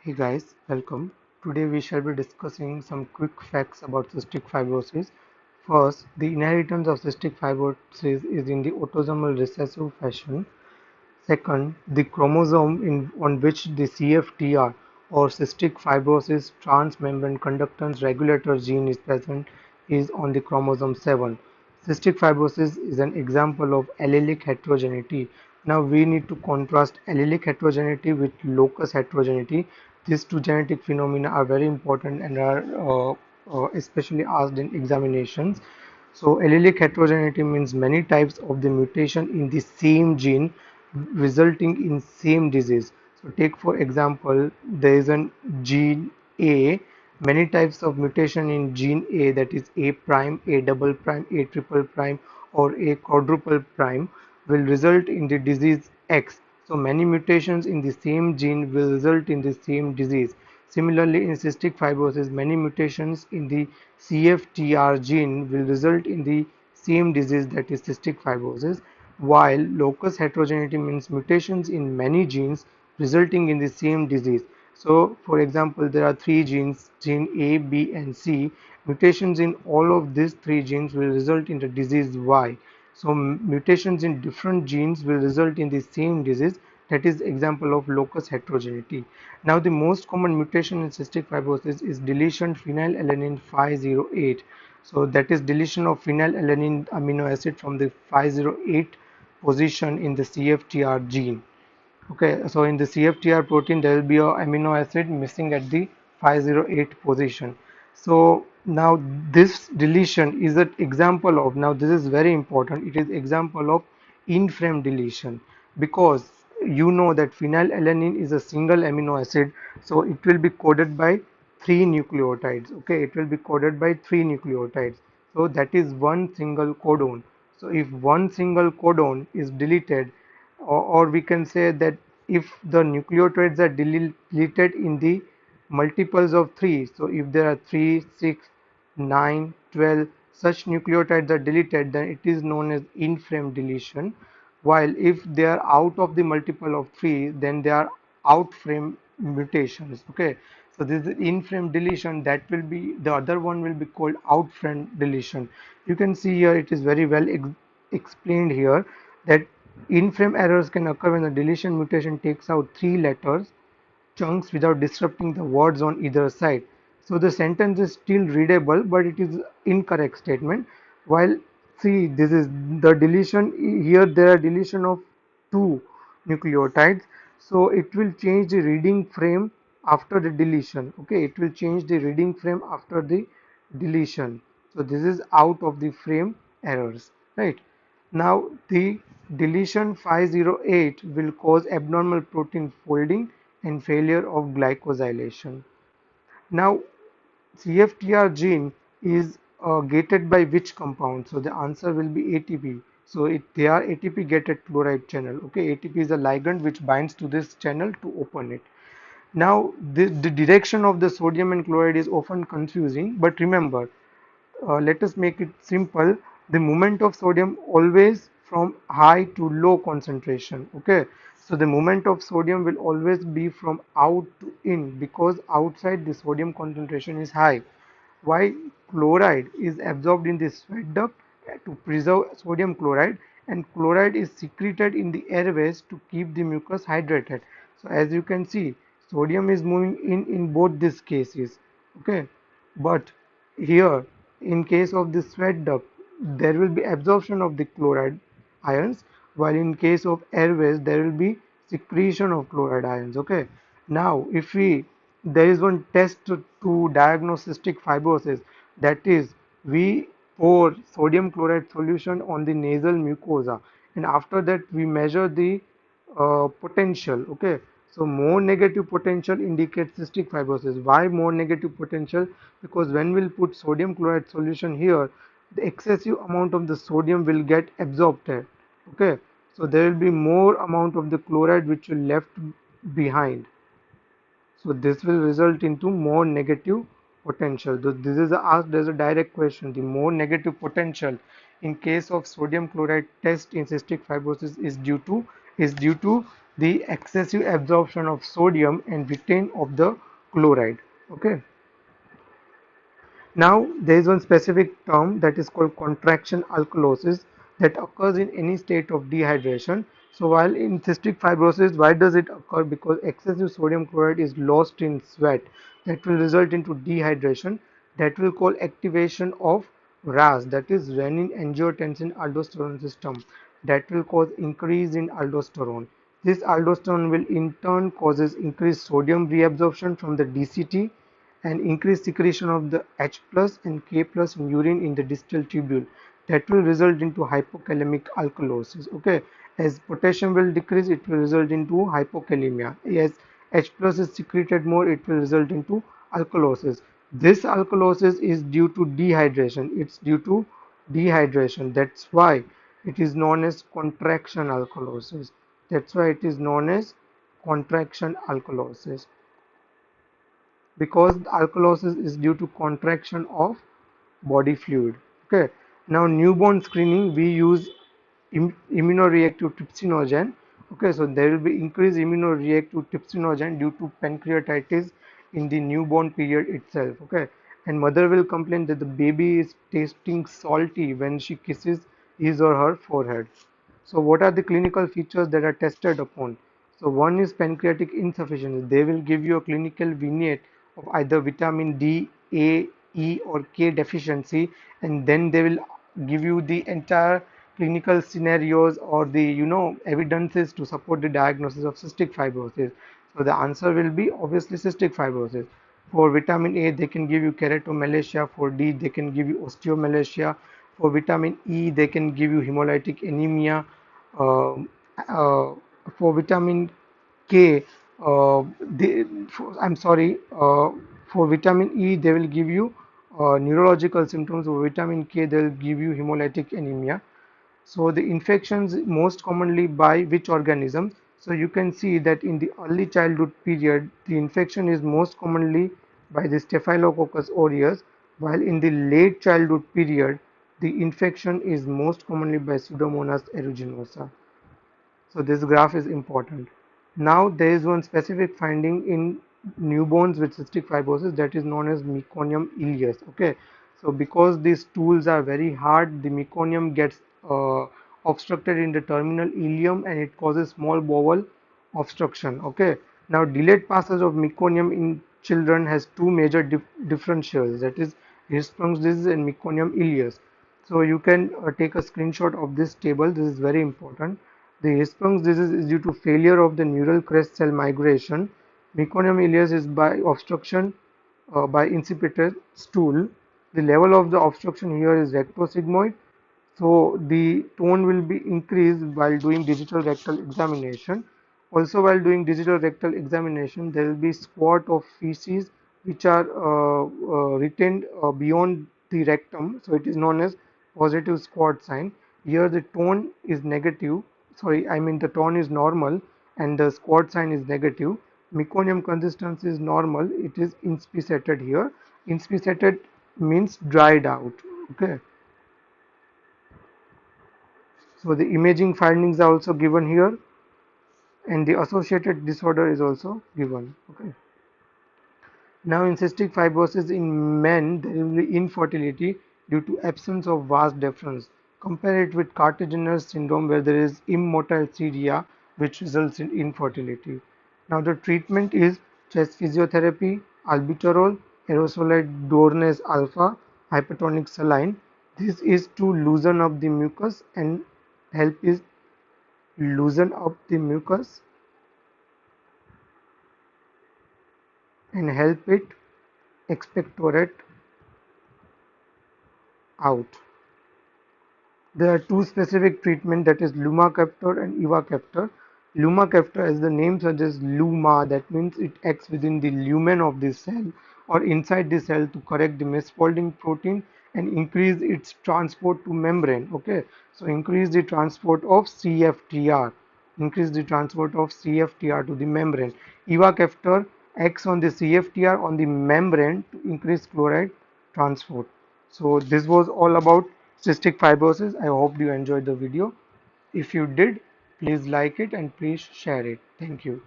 Hey guys, welcome. Today we shall be discussing some quick facts about cystic fibrosis. First, the inheritance of cystic fibrosis is in the autosomal recessive fashion. Second, the chromosome on which the CFTR or cystic fibrosis transmembrane conductance regulator gene is present is on the chromosome 7. Cystic fibrosis is an example of allelic heterogeneity. Now we need to contrast allelic heterogeneity with locus heterogeneity. These two genetic phenomena are very important and are especially asked in examinations. So allelic heterogeneity means many types of the mutation in the same gene resulting in same disease. So take for example, there is an gene A, many types of mutation in gene A, that is A prime, A double prime, A triple prime or A quadruple prime, will result in the disease X. So many mutations in the same gene will result in the same disease. Similarly, in cystic fibrosis, many mutations in the CFTR gene will result in the same disease, that is cystic fibrosis, while locus heterogeneity means mutations in many genes resulting in the same disease. So, for example, there are three genes, gene A, B, and C. Mutations in all of these three genes will result in the disease Y. So, mutations in different genes will result in the same disease. That is example of locus heterogeneity. Now, the most common mutation in cystic fibrosis is deletion phenylalanine 508. So, that is deletion of phenylalanine amino acid from the 508 position in the CFTR gene. Okay, so in the CFTR protein, there will be a amino acid missing at the 508 position. So now this deletion is an example of, now this is very important, it is example of in-frame deletion, because you know that phenylalanine is a single amino acid, so it will be coded by three nucleotides. Okay, it will be coded by three nucleotides. So that is one single codon. So if one single codon is deleted, or we can say that if the nucleotides are deleted in the multiples of 3, so if there are 3, 6, 9, 12 such nucleotides are deleted, then it is known as in-frame deletion, while if they are out of the multiple of 3, then they are out-frame mutations. Okay, so this is in-frame deletion, that will be, the other one will be called out-frame deletion. You can see here it is very well explained here that in-frame errors can occur when the deletion mutation takes out three letters chunks without disrupting the words on either side. So the sentence is still readable, but it is incorrect statement. While see, this is the deletion here, there are deletion of two nucleotides, so it will change the reading frame after the deletion. Okay, it will change the reading frame after the deletion. So this is out of the frame errors, right? Now the deletion 508 will cause abnormal protein folding and failure of glycosylation. Now CFTR gene is gated by which compound? So the answer will be ATP. So they are ATP gated chloride channel. Okay, ATP is a ligand which binds to this channel to open it. Now the direction of the sodium and chloride is often confusing, but remember, let us make it simple. The movement of sodium always from high to low concentration. Okay, so the movement of sodium will always be from out to in, because outside the sodium concentration is high. Why? Chloride is absorbed in the sweat duct to preserve sodium chloride, and chloride is secreted in the airways to keep the mucus hydrated. So as you can see, sodium is moving in both these cases. Okay, but here, in case of the sweat duct, there will be absorption of the chloride ions, while in case of airways, there will be secretion of chloride ions. Okay. Now, if we, there is one test to diagnose cystic fibrosis, that is, we pour sodium chloride solution on the nasal mucosa, and after that we measure the potential. Okay, so more negative potential indicates cystic fibrosis. Why more negative potential? Because when we'll put sodium chloride solution here, the excessive amount of the sodium will get absorbed. Okay, so there will be more amount of the chloride which will left behind. So this will result into more negative potential. This is asked as a direct question. The more negative potential in case of sodium chloride test in cystic fibrosis is due to the excessive absorption of sodium and retain of the chloride. Okay. Now, there is one specific term that is called contraction alkalosis that occurs in any state of dehydration. So, while in cystic fibrosis, why does it occur? Because excessive sodium chloride is lost in sweat. That will result into dehydration. That will cause activation of RAS, that is renin angiotensin aldosterone system. That will cause increase in aldosterone. This aldosterone will in turn causes increased sodium reabsorption from the DCT and increased secretion of the H plus and K plus in urine in the distal tubule. That will result into hypokalemic alkalosis. Okay, as potassium will decrease, it will result into hypokalemia. As H plus is secreted more, it will result into alkalosis. This alkalosis is due to dehydration. It's due to dehydration. That's why it is known as contraction alkalosis. That's why it is known as contraction alkalosis, because alkalosis is due to contraction of body fluid. Okay. Now, newborn screening, we use immunoreactive trypsinogen. Okay, so there will be increased immunoreactive trypsinogen due to pancreatitis in the newborn period itself. Okay, and mother will complain that the baby is tasting salty when she kisses his or her forehead. So what are the clinical features that are tested upon? So one is pancreatic insufficiency. They will give you a clinical vignette of either vitamin D, A, E or K deficiency, and then they will give you the entire clinical scenarios or the evidences to support the diagnosis of cystic fibrosis. So the answer will be obviously cystic fibrosis. For vitamin A, they can give you keratomalacia. For D, they can give you osteomalacia. For vitamin E, they can give you hemolytic anemia. Um, uh, for vitamin K, I'm sorry, for vitamin E, they will give you neurological symptoms. For vitamin K, they will give you hemolytic anemia. So the infections most commonly by which organism? So you can see that in the early childhood period, the infection is most commonly by the Staphylococcus aureus, while in the late childhood period, the infection is most commonly by Pseudomonas aeruginosa. So this graph is important. Now there is one specific finding in newborns with cystic fibrosis that is known as meconium ileus. Okay, so because these stools are very hard, the meconium gets obstructed in the terminal ileum and it causes small bowel obstruction. Okay, now delayed passage of meconium in children has two major differentials, that is Hirschsprung's disease and meconium ileus. So you can take a screenshot of this table. This is very important. The Hirschsprung's disease is due to failure of the neural crest cell migration. Meconium ileus is by obstruction by incipient stool. The level of the obstruction here is rectosigmoid. So the tone will be increased while doing digital rectal examination. Also, while doing digital rectal examination, there will be squat of feces which are retained beyond the rectum. So it is known as positive squat sign. Here the tone is negative. Sorry, I mean the tone is normal and the squat sign is negative. Meconium consistency is normal. It is inspissated here. Inspissated means dried out. Okay. So the imaging findings are also given here and the associated disorder is also given. Okay. Now in cystic fibrosis in men, there will be infertility due to absence of vas deferens. Compare it with Carter-Jenner syndrome where there is immotile cilia which results in infertility. Now the treatment is chest physiotherapy, albuterol, aerosolite Dornes alpha, hypertonic saline. This is to loosen up the mucus and help is loosen up the mucus and help it expectorate out. There are two specific treatments, that is lumacaftor and ivacaftor. Lumacaftor, as the name suggests, luma, that means it acts within the lumen of the cell or inside the cell to correct the misfolding protein and increase its transport to membrane. Okay, so increase the transport of CFTR, increase the transport of CFTR to the membrane. Ivacaftor acts on the CFTR on the membrane to increase chloride transport. So this was all about cystic fibrosis. I hope you enjoyed the video. If you did, Please like it and please share it. Thank you.